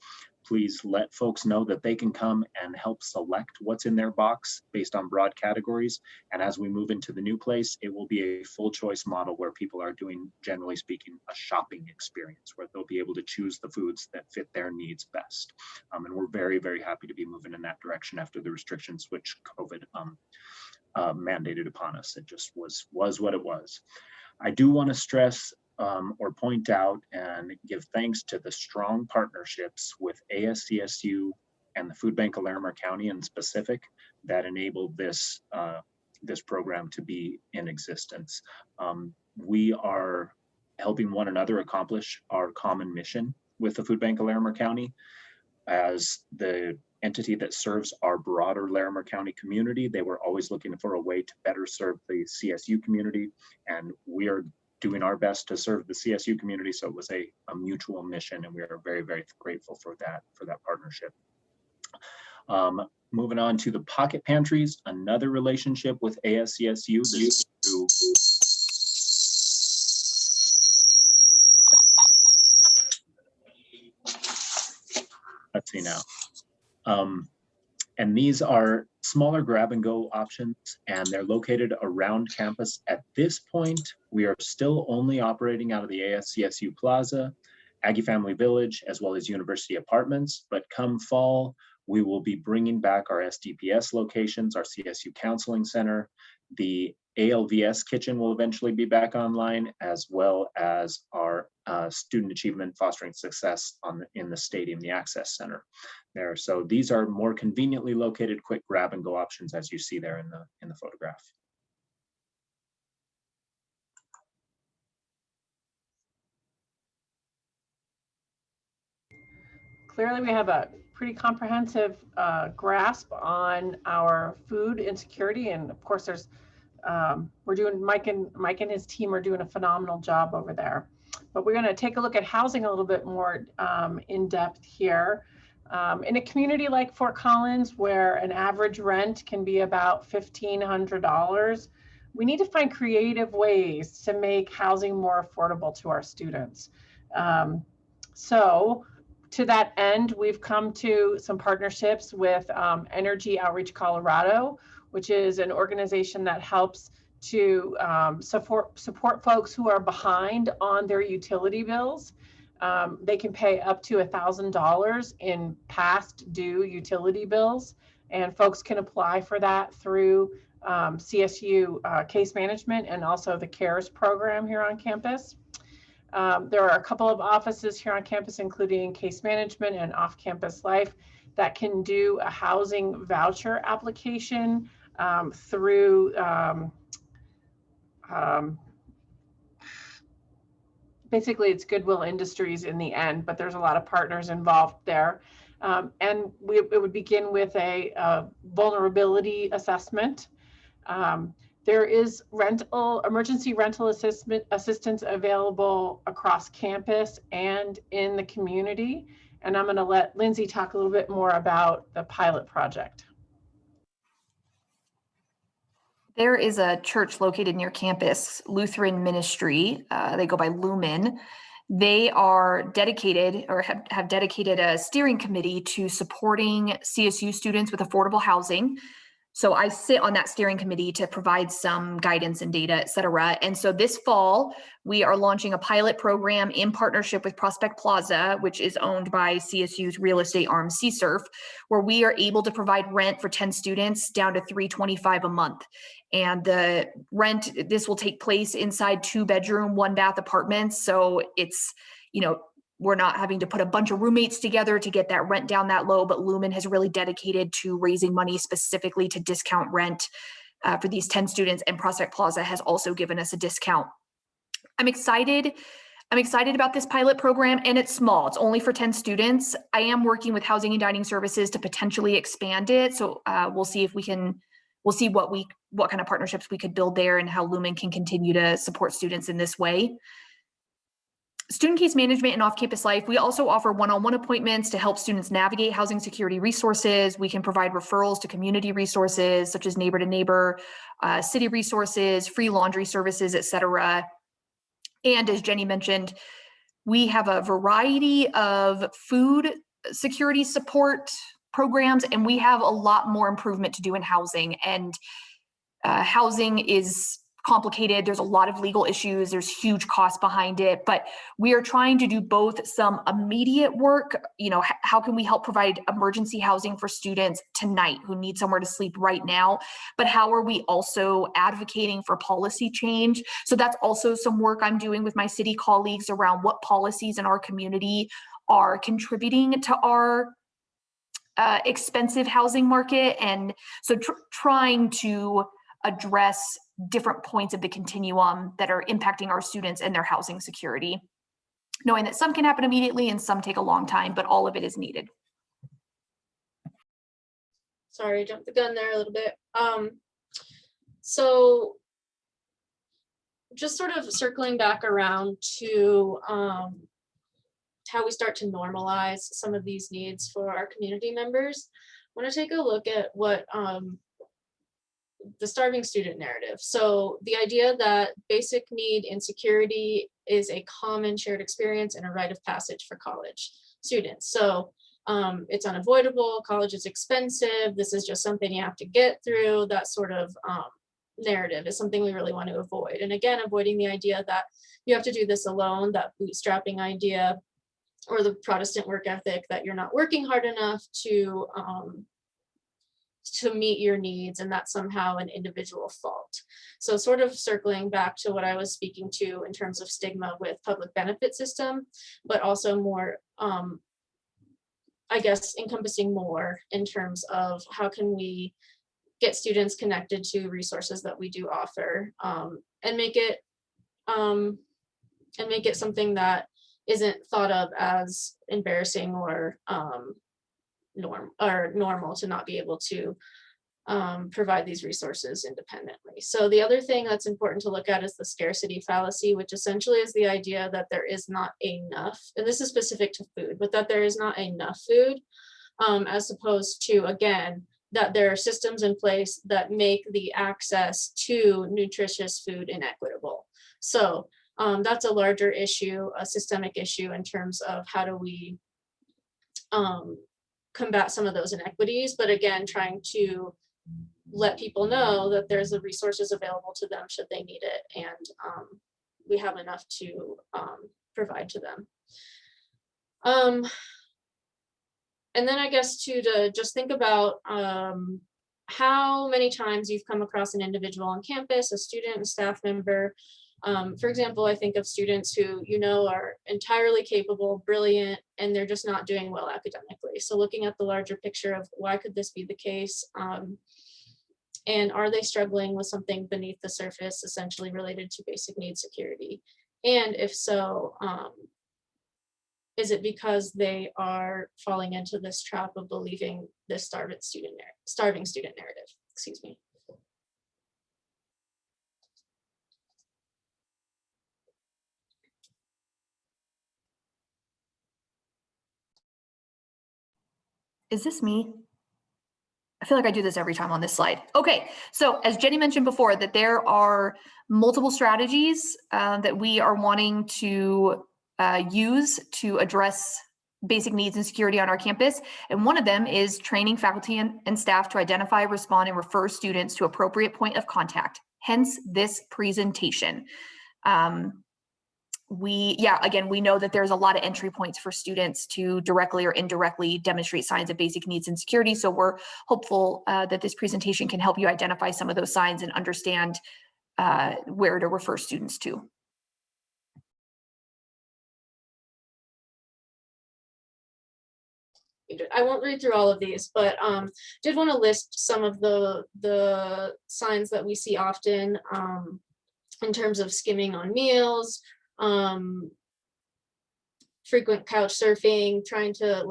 please let folks know that they can come and help select what's in their box based on broad categories. And as we move into the new place, it will be a full choice model where people are doing, generally speaking, a shopping experience where they'll be able to choose the foods that fit their needs best. And we're very, very happy to be moving in that direction after the restrictions which COVID mandated upon us. It just was what it was. I do want to stress or point out and give thanks to the strong partnerships with ASCSU and the Food Bank of Larimer County in specific that enabled this program to be in existence. We are helping one another accomplish our common mission with the Food Bank of Larimer County as the entity that serves our broader Larimer County community. They were always looking for a way to better serve the CSU community, and we are doing our best to serve the CSU community. So it was a mutual mission, and we are very, very grateful for that partnership. Moving on to the pocket pantries, another relationship with ASCSU. Let's see now. And these are smaller grab and go options, and they're located around campus. At this point, we are still only operating out of the ASCSU Plaza, Aggie Family Village, as well as University Apartments. But come fall, we will be bringing back our SDPS locations, our CSU Counseling Center. The ALVS kitchen will eventually be back online, as well as our student achievement fostering success in the stadium, the Access Center there. So these are more conveniently located, quick grab and go options, as you see there in the photograph. clearly we have a pretty comprehensive grasp on our food insecurity. And of course, there's we're doing, Mike and his team are doing a phenomenal job over there. But we're going to take a look at housing a little bit more in depth here. In a community like Fort Collins, where an average rent can be about $1,500, we need to find creative ways to make housing more affordable to our students. So to that end, we've come to some partnerships with Energy Outreach Colorado, which is an organization that helps to support folks who are behind on their utility bills. They can pay up to $1,000 in past due utility bills, and folks can apply for that through CSU case management and also the CARES program here on campus. There are a couple of offices here on campus, including case management and off-campus life, that can do a housing voucher application through basically it's Goodwill Industries in the end, but there's a lot of partners involved there. And it would begin with a vulnerability assessment. There is emergency rental assistance available across campus and in the community. And I'm going to let Lindsay talk a little bit more about the pilot project. There is a church located near campus, Lutheran Ministry. They go by Lumen. They are dedicated, or have dedicated a steering committee to supporting CSU students with affordable housing. So I sit on that steering committee to provide some guidance and data, et cetera. And so this fall, we are launching a pilot program in partnership with Prospect Plaza, which is owned by CSU's real estate arm, CSURF, where we are able to provide rent for 10 students down to $325 a month. And the rent, this will take place inside 2-bedroom, 1-bath apartments. So it's, we're not having to put a bunch of roommates together to get that rent down that low, but Lumen has really dedicated to raising money specifically to discount rent for these 10 students, and Prospect Plaza has also given us a discount. I'm excited about this pilot program, and it's small. It's only for 10 students. I am working with Housing and Dining Services to potentially expand it. So we'll see if we can, we'll see what kind of partnerships we could build there and how Lumen can continue to support students in this way. Student case management and off-campus life. We also offer one-on-one appointments to help students navigate housing security resources. We can provide referrals to community resources such as neighbor to neighbor, city resources, free laundry services, et cetera. And as Jenny mentioned, we have a variety of food security support programs, and we have a lot more improvement to do in housing. And housing is complicated. There's a lot of legal issues. There's huge costs behind it, but we are trying to do both some immediate work. How can we help provide emergency housing for students tonight who need somewhere to sleep right now? But how are we also advocating for policy change? So that's also some work I'm doing with my city colleagues around what policies in our community are contributing to our expensive housing market. And so trying to address different points of the continuum that are impacting our students and their housing security, knowing that some can happen immediately and some take a long time, but all of it is needed. Sorry, I jumped the gun there a little bit. So just sort of circling back around to how we start to normalize some of these needs for our community members, I want to take a look at what the starving student narrative. So the idea that basic need insecurity is a common shared experience and a rite of passage for college students. So it's unavoidable, college is expensive, this is just something you have to get through. That sort of narrative is something we really want to avoid. And again, avoiding the idea that you have to do this alone, that bootstrapping idea, or the Protestant work ethic that you're not working hard enough to meet your needs, and that's somehow an individual fault. So sort of circling back to what I was speaking to in terms of stigma with public benefit system, but also more, I guess, encompassing more in terms of how can we get students connected to resources that we do offer, and make it something that isn't thought of as embarrassing or normal to not be able to provide these resources independently. So the other thing that's important to look at is the scarcity fallacy, which essentially is the idea that there is not enough, and this is specific to food, but that there is not enough food, as opposed to, again, that there are systems in place that make the access to nutritious food inequitable. So that's a larger issue, a systemic issue in terms of how do we combat some of those inequities, but again, trying to let people know that there's the resources available to them should they need it, and we have enough to provide to them. And then I guess to just think about how many times you've come across an individual on campus, a student, a staff member. For example, I think of students who are entirely capable, brilliant, and they're just not doing well academically. So looking at the larger picture of why could this be the case? And are they struggling with something beneath the surface, essentially related to basic needs security? And if so, is it because they are falling into this trap of believing this starving student narrative? Excuse me. Is this me? I feel like I do this every time on this slide. Okay, so as Jenny mentioned before, that there are multiple strategies that we are wanting to use to address basic needs and security on our campus. And one of them is training faculty and staff to identify, respond, and refer students to appropriate point of contact, hence this presentation. We know that there's a lot of entry points for students to directly or indirectly demonstrate signs of basic needs and security. So we're hopeful that this presentation can help you identify some of those signs and understand where to refer students to. I won't read through all of these, but did want to list some of the signs that we see often in terms of skimming on meals, frequent couch surfing, trying to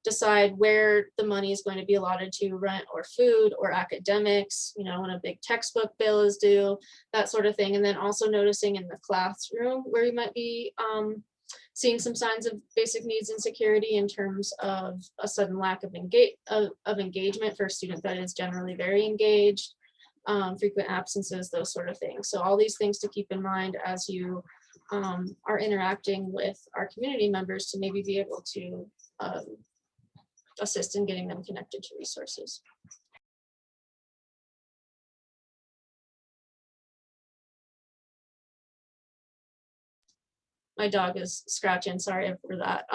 decide where the money is going to be allotted to rent or food or academics, when a big textbook bill is due, that sort of thing. And then also noticing in the classroom where you might be seeing some signs of basic needs insecurity in terms of a sudden lack of engagement for a student that is generally very engaged, frequent absences, those sort of things. So all these things to keep in mind as you are interacting with our community members to maybe be able to assist in getting them connected to resources. My dog is scratching, sorry for that.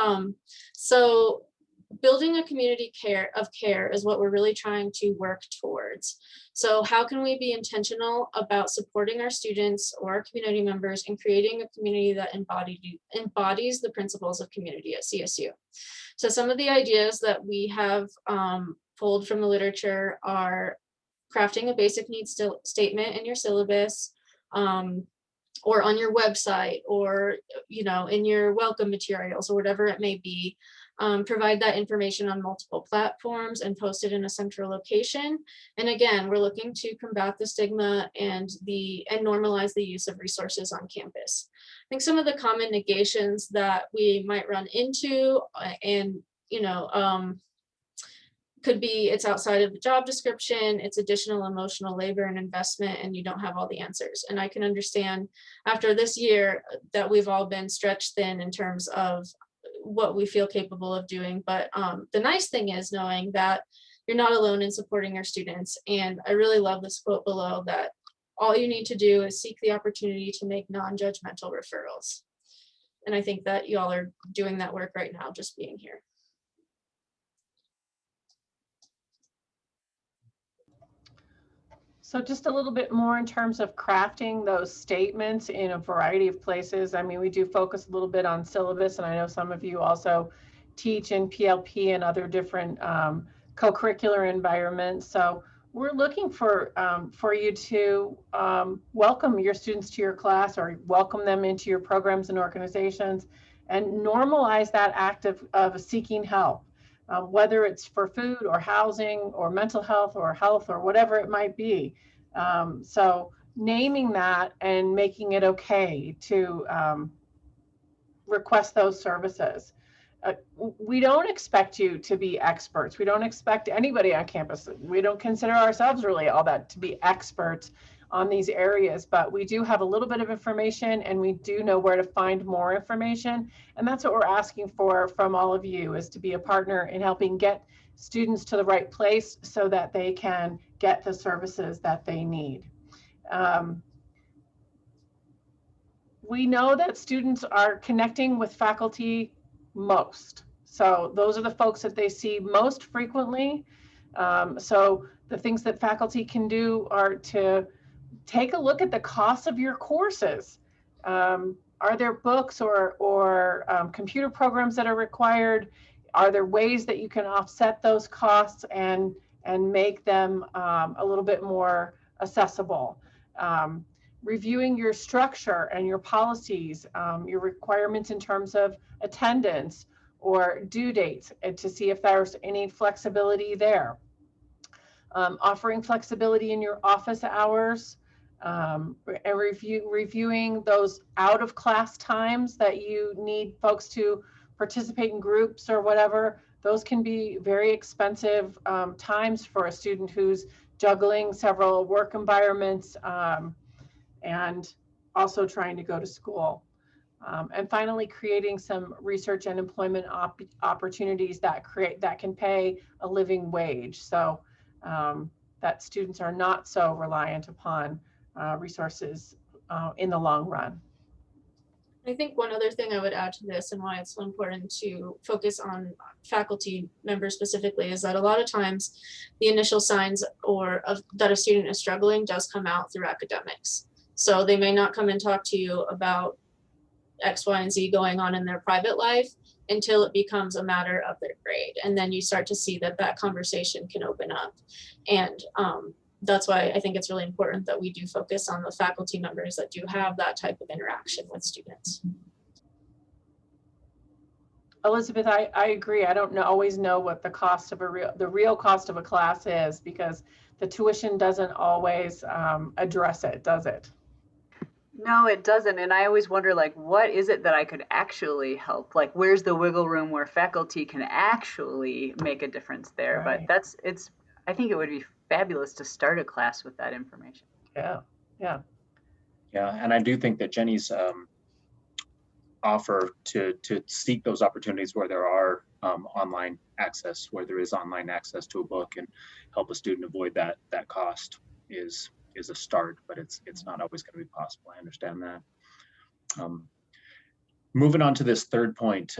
So building a community of care is what we're really trying to work towards. So how can we be intentional about supporting our students or our community members and creating a community that embodies the principles of community at CSU? So some of the ideas that we have pulled from the literature are crafting a basic needs statement in your syllabus, or on your website, or in your welcome materials, or whatever it may be. Provide that information on multiple platforms and post it in a central location. And again, we're looking to combat the stigma and normalize the use of resources on campus. I think some of the common negations that we might run into could be it's outside of the job description, it's additional emotional labor and investment, and you don't have all the answers. And I can understand after this year that we've all been stretched thin in terms of what we feel capable of doing. But the nice thing is knowing that you're not alone in supporting your students. And I really love this quote below, that all you need to do is seek the opportunity to make non-judgmental referrals. And I think that y'all are doing that work right now, just being here. So just a little bit more in terms of crafting those statements in a variety of places. I mean, we do focus a little bit on syllabus, and I know some of you also teach in PLP and other different co-curricular environments. So we're looking for you to welcome your students to your class, or welcome them into your programs and organizations, and normalize that act of seeking help, whether it's for food or housing or mental health or whatever it might be. So naming that and making it okay to request those services. We don't expect you to be experts. We don't expect anybody on campus. We don't consider ourselves really all that to be experts on these areas, but we do have a little bit of information and we do know where to find more information. And that's what we're asking for from all of you, is to be a partner in helping get students to the right place so that they can get the services that they need. We know that students are connecting with faculty most. So those are the folks that they see most frequently. So the things that faculty can do are to take a look at the cost of your courses. Are there books or computer programs that are required? Are there ways that you can offset those costs and make them a little bit more accessible? Reviewing your structure and your policies, your requirements in terms of attendance or due dates, and to see if there's any flexibility there. Offering flexibility in your office hours, and reviewing those out of class times that you need folks to participate in groups or whatever. Those can be very expensive times for a student who's juggling several work environments, and also trying to go to school. And finally, creating some research and employment opportunities that can pay a living wage, so that students are not so reliant upon resources in the long run. I think one other thing I would add to this, and why it's so important to focus on faculty members specifically, is that a lot of times the initial signs that a student is struggling does come out through academics. So they may not come and talk to you about X, Y, and Z going on in their private life until it becomes a matter of their grade. And then you start to see that conversation can open up. And that's why I think it's really important that we do focus on the faculty members that do have that type of interaction with students. Elizabeth, I agree. I don't always know what the cost of the real cost of a class is, because the tuition doesn't always address it, does it? No, it doesn't. And I always wonder, like, what is it that I could actually help? Like, where's the wiggle room where faculty can actually make a difference there? Right. But I think it would be fabulous to start a class with that information. Yeah. And I do think that Jennie's offer to seek those opportunities where there are online access, where there is online access to a book, and help a student avoid that cost is a start, but it's not always going to be possible. I understand that. Moving on to this third point,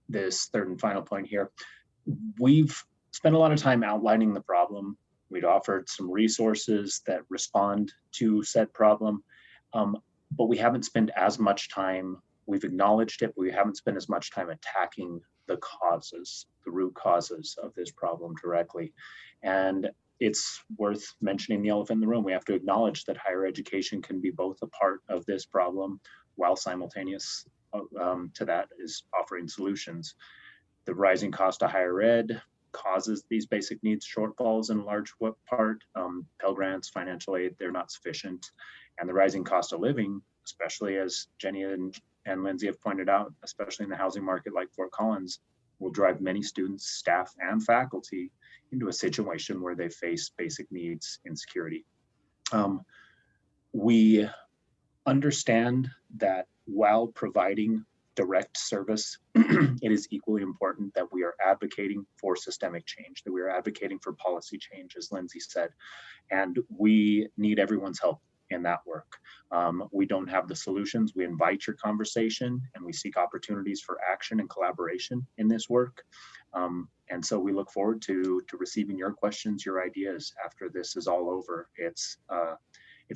this third and final point here, we've spent a lot of time outlining the problem. We'd offered some resources that respond to said problem, but we haven't spent as much time. We've acknowledged it, but we haven't spent as much time attacking the causes, the root causes of this problem directly. And it's worth mentioning the elephant in the room. We have to acknowledge that higher education can be both a part of this problem, while simultaneous to that is offering solutions. The rising cost of higher ed causes these basic needs shortfalls in large part. Pell Grants, financial aid, they're not sufficient. And the rising cost of living, especially as Jennie and Lindsay have pointed out, especially in the housing market like Fort Collins, will drive many students, staff, and faculty into a situation where they face basic needs insecurity. We understand that while providing direct service, it is equally important that we are advocating for systemic change, that we are advocating for policy change, as Lindsay said, and we need everyone's help in that work. We don't have the solutions. We invite your conversation and we seek opportunities for action and collaboration in this work. And so we look forward to receiving your questions, your ideas after this is all over. It's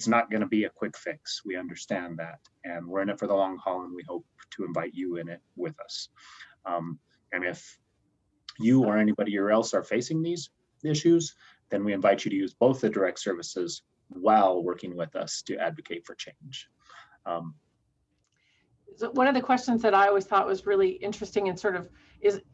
not going to be a quick fix. We understand that, and we're in it for the long haul, and we hope to invite you in it with us. And if you or anybody else are facing these issues, then we invite you to use both the direct services while working with us to advocate for change. one of the questions that I always thought was really interesting and sort of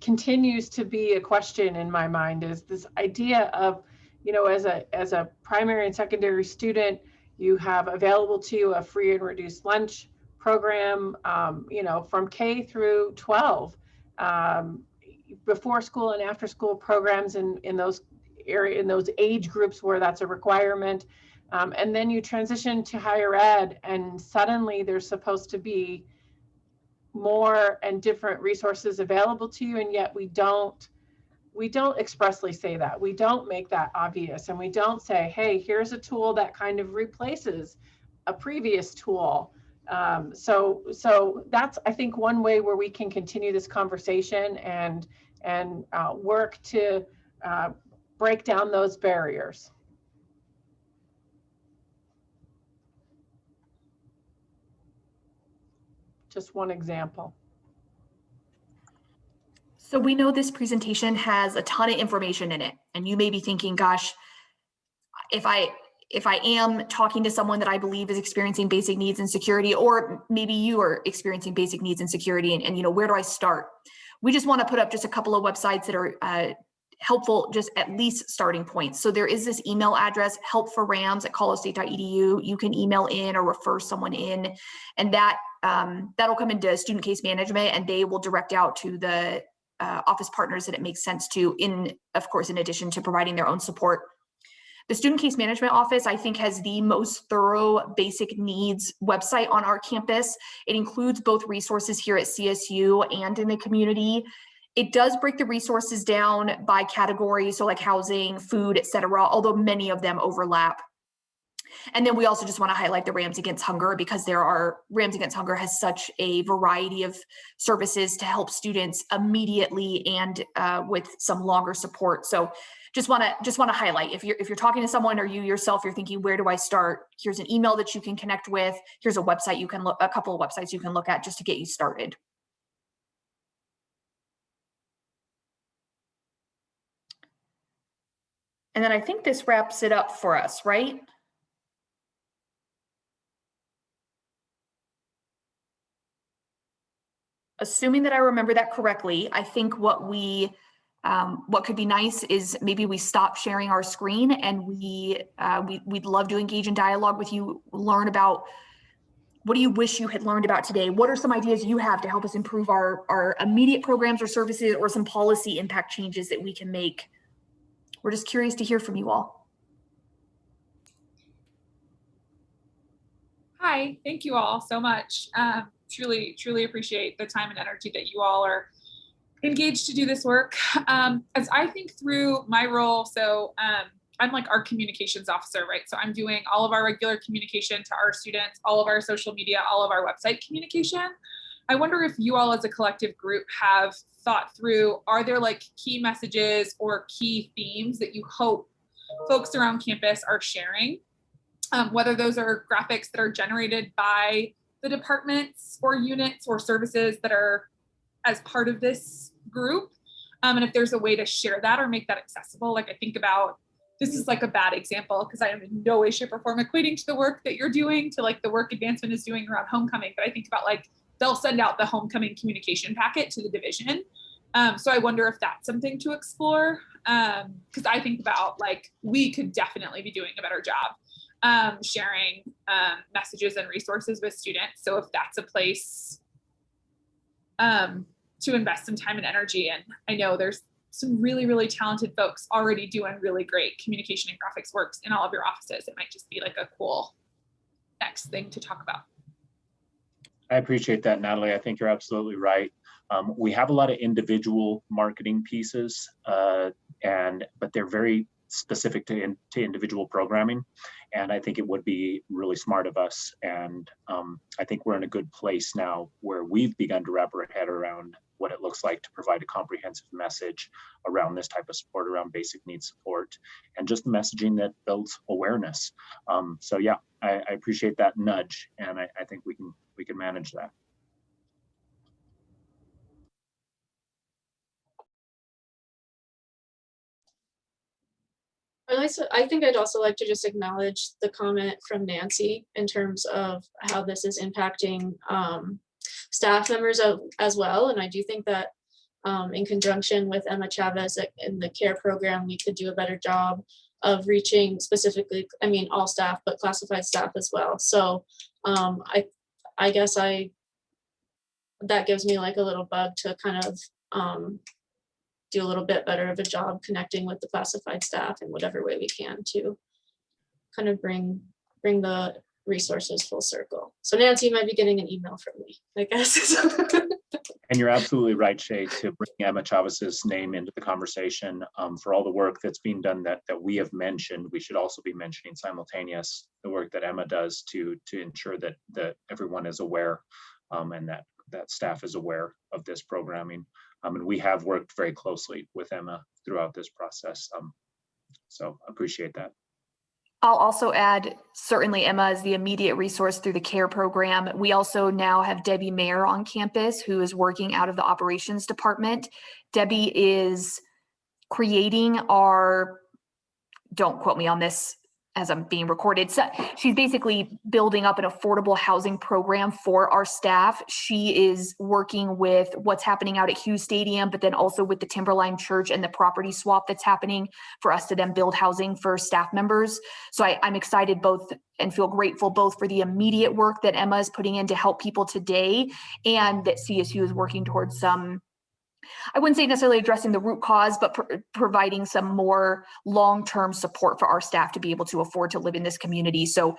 continues to be a question in my mind is this idea of, you know, as a primary and secondary student, you have available to you a free and reduced lunch program, you know, from K through 12, before school and after school programs in those age groups where that's a requirement. And then you transition to higher ed, and suddenly there's supposed to be more and different resources available to you, and yet we don't expressly say that. We don't make that obvious, and we don't say, hey, here's a tool that kind of replaces a previous tool. So that's, I think, one way where we can continue this conversation and work to break down those barriers. Just one example. So we know this presentation has a ton of information in it, and you may be thinking, gosh, if I am talking to someone that I believe is experiencing basic needs insecurity, or maybe you are experiencing basic needs insecurity, and you know, where do I start? We just want to put up just a couple of websites that are helpful, just at least starting points. So there is this email address, helpforrams@coloradostate.edu. You can email in or refer someone in, and that'll come into student case management, and they will direct out to the office partners that it makes sense to, of course, in addition to providing their own support. The Student Case Management Office, I think, has the most thorough basic needs website on our campus. It includes both resources here at CSU and in the community. It does break the resources down by category, so like housing, food, et cetera, although many of them overlap. And then we also just want to highlight the Rams Against Hunger, because Rams Against Hunger has such a variety of services to help students immediately and with some longer support. So just want to highlight, if you're talking to someone, or you yourself, you're thinking, where do I start? Here's an email that you can connect with. Here's a website a couple of websites you can look at just to get you started. And then I think this wraps it up for us, right? Assuming that I remember that correctly, I think what could be nice is maybe we stop sharing our screen, and we'd love to engage in dialogue with you, learn about what do you wish you had learned about today? What are some ideas you have to help us improve our immediate programs or services, or some policy impact changes that we can make? We're just curious to hear from you all. Hi, thank you all so much. Truly appreciate the time and energy that you all are engaged to do this work. As I think through my role, so I'm like our communications officer, right? So I'm doing all of our regular communication to our students, all of our social media, all of our website communication. I wonder if you all as a collective group have thought through, are there like key messages or key themes that you hope folks around campus are sharing? Whether those are graphics that are generated by the departments or units or services that are as part of this group. And if there's a way to share that or make that accessible. Like I think about, this is like a bad example because I am in no way, shape, or form equating to the work that you're doing to like the work advancement is doing around homecoming. But I think about like, they'll send out the homecoming communication packet to the division. So I wonder if that's something to explore. Because I think about like, we could definitely be doing a better job sharing messages and resources with students. So if that's a place to invest some time and energy in, I know there's some really, really talented folks already doing really great communication and graphics works in all of your offices. It might just be like a cool next thing to talk about. I appreciate that, Natalie. I think you're absolutely right. We have a lot of individual marketing pieces, but they're very specific to individual programming. And I think it would be really smart of us. And I think we're in a good place now where we've begun to wrap our head around what it looks like to provide a comprehensive message around this type of support, around basic needs support, and just the messaging that builds awareness. So yeah, I appreciate that nudge, and I think we can manage that. I think I'd also like to just acknowledge the comment from Nancy in terms of how this is impacting staff members as well. And I do think that in conjunction with Emma Chavez in the CARE program, we could do a better job of reaching specifically, I mean, all staff, but classified staff as well. So I guess that gives me like a little bug to kind of do a little bit better of a job connecting with the classified staff in whatever way we can to kind of bring the resources full circle. So Nancy, you might be getting an email from me, I guess. And you're absolutely right, Shay, to bring Emma Chavez's name into the conversation. For all the work that's being done that we have mentioned, we should also be mentioning simultaneous the work that Emma does to ensure that everyone is aware and that staff is aware of this programming. And we have worked very closely with Emma throughout this process. So appreciate that. I'll also add, certainly Emma is the immediate resource through the CARE program. We also now have Debbie Mayer on campus, who is working out of the operations department. Debbie is creating our, don't quote me on this as I'm being recorded. So she's basically building up an affordable housing program for our staff. She is working with what's happening out at Hughes Stadium, but then also with the Timberline Church and the property swap that's happening for us to then build housing for staff members. So I'm excited both and feel grateful both for the immediate work that Emma is putting in to help people today, and that CSU is working towards some, I wouldn't say necessarily addressing the root cause, but providing some more long-term support for our staff to be able to afford to live in this community. So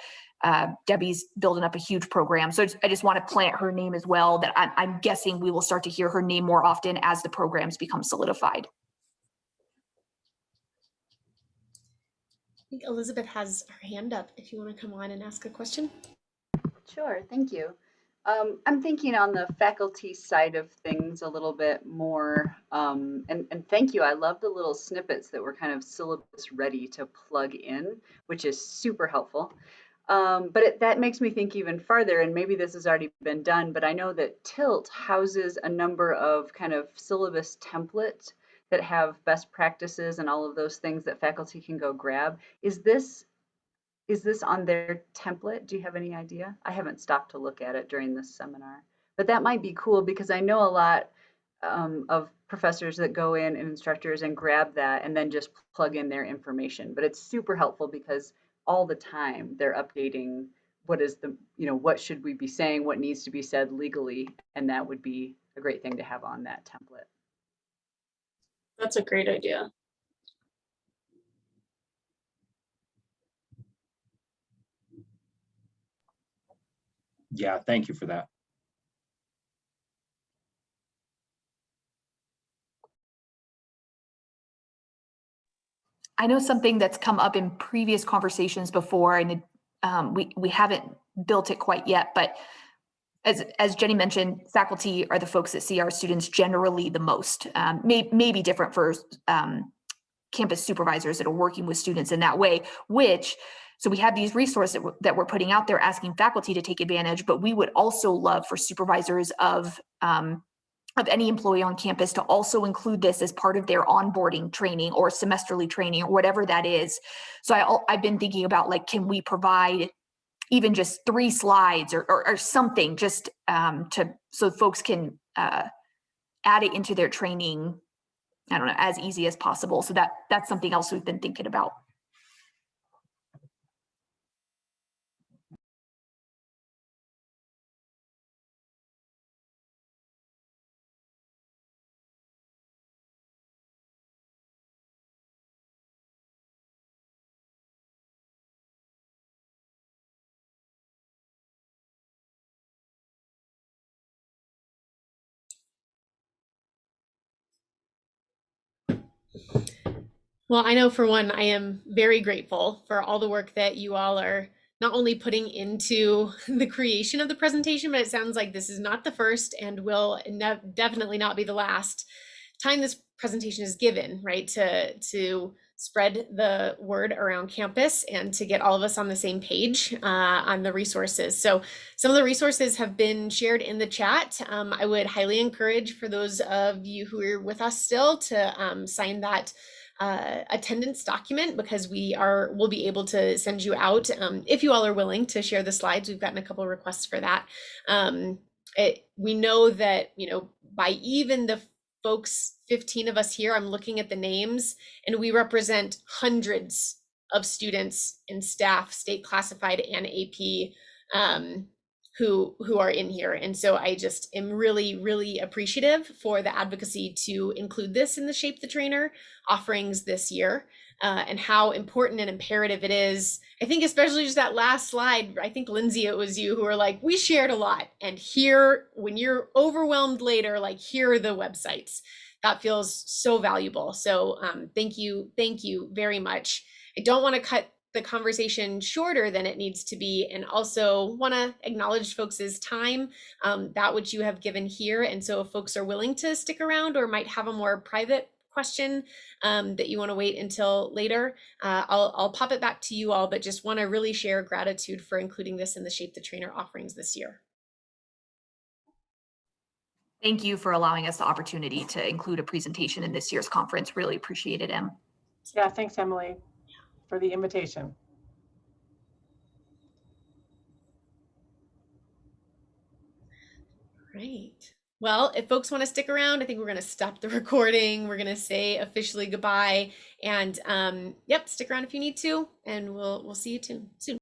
Debbie's building up a huge program. So I just want to plant her name as well, that I'm guessing we will start to hear her name more often as the programs become solidified. I think Elizabeth has her hand up if you want to come on and ask a question. Sure, thank you. I'm thinking on the faculty side of things a little bit more, and thank you. I love the little snippets that were kind of syllabus ready to plug in, which is super helpful. But that makes me think even farther, and maybe this has already been done, but I know that TILT houses a number of kind of syllabus templates that have best practices and all of those things that faculty can go grab. Is this on their template? Do you have any idea? I haven't stopped to look at it during this seminar, but that might be cool because I know a lot of professors that go in and instructors and grab that and then just plug in their information. But it's super helpful because all the time they're updating what is the, what should we be saying, what needs to be said legally, and that would be a great thing to have on that template. That's a great idea. Yeah, thank you for that. I know something that's come up in previous conversations before, and we haven't built it quite yet, but as Jenny mentioned, faculty are the folks that see our students generally the most. Maybe different for campus supervisors that are working with students in that way, so we have these resources that we're putting out there asking faculty to take advantage, but we would also love for supervisors of any employee on campus to also include this as part of their onboarding training or semesterly training or whatever that is. So I've been thinking about, like, can we provide even just 3 slides or something just so folks can add it into their training, I don't know, as easy as possible. So that's something else we've been thinking about. Well, I know for one, I am very grateful for all the work that you all are not only putting into the creation of the presentation, but it sounds like this is not the first and will definitely not be the last time this presentation is given, right? To spread the word around campus and to get all of us on the same page on the resources. So some of the resources have been shared in the chat. I would highly encourage for those of you who are with us still to sign that attendance document, because we'll be able to send you out if you all are willing to share the slides. We've gotten a couple of requests for that. we know that, by even the folks, 15 of us here, I'm looking at the names, and we represent hundreds of students and staff, state classified and AP, who are in here. And so I just am really, really appreciative for the advocacy to include this in the Shape the Trainer offerings this year, and how important and imperative it is. I think especially just that last slide, I think Lindsay, it was you who were like, we shared a lot, and here, when you're overwhelmed later, like, here are the websites. That feels so valuable. So thank you very much. I don't want to cut the conversation shorter than it needs to be, and also want to acknowledge folks' time, that which you have given here. And so if folks are willing to stick around or might have a more private question that you want to wait until later, I'll pop it back to you all, but just want to really share gratitude for including this in the Shape the Trainer offerings this year. Thank you for allowing us the opportunity to include a presentation in this year's conference. Really appreciate it, Em. Yeah, thanks, Emily, for the invitation. Great. Well, if folks want to stick around, I think we're going to stop the recording. We're going to say officially goodbye, and yep, stick around if you need to, and we'll see you soon.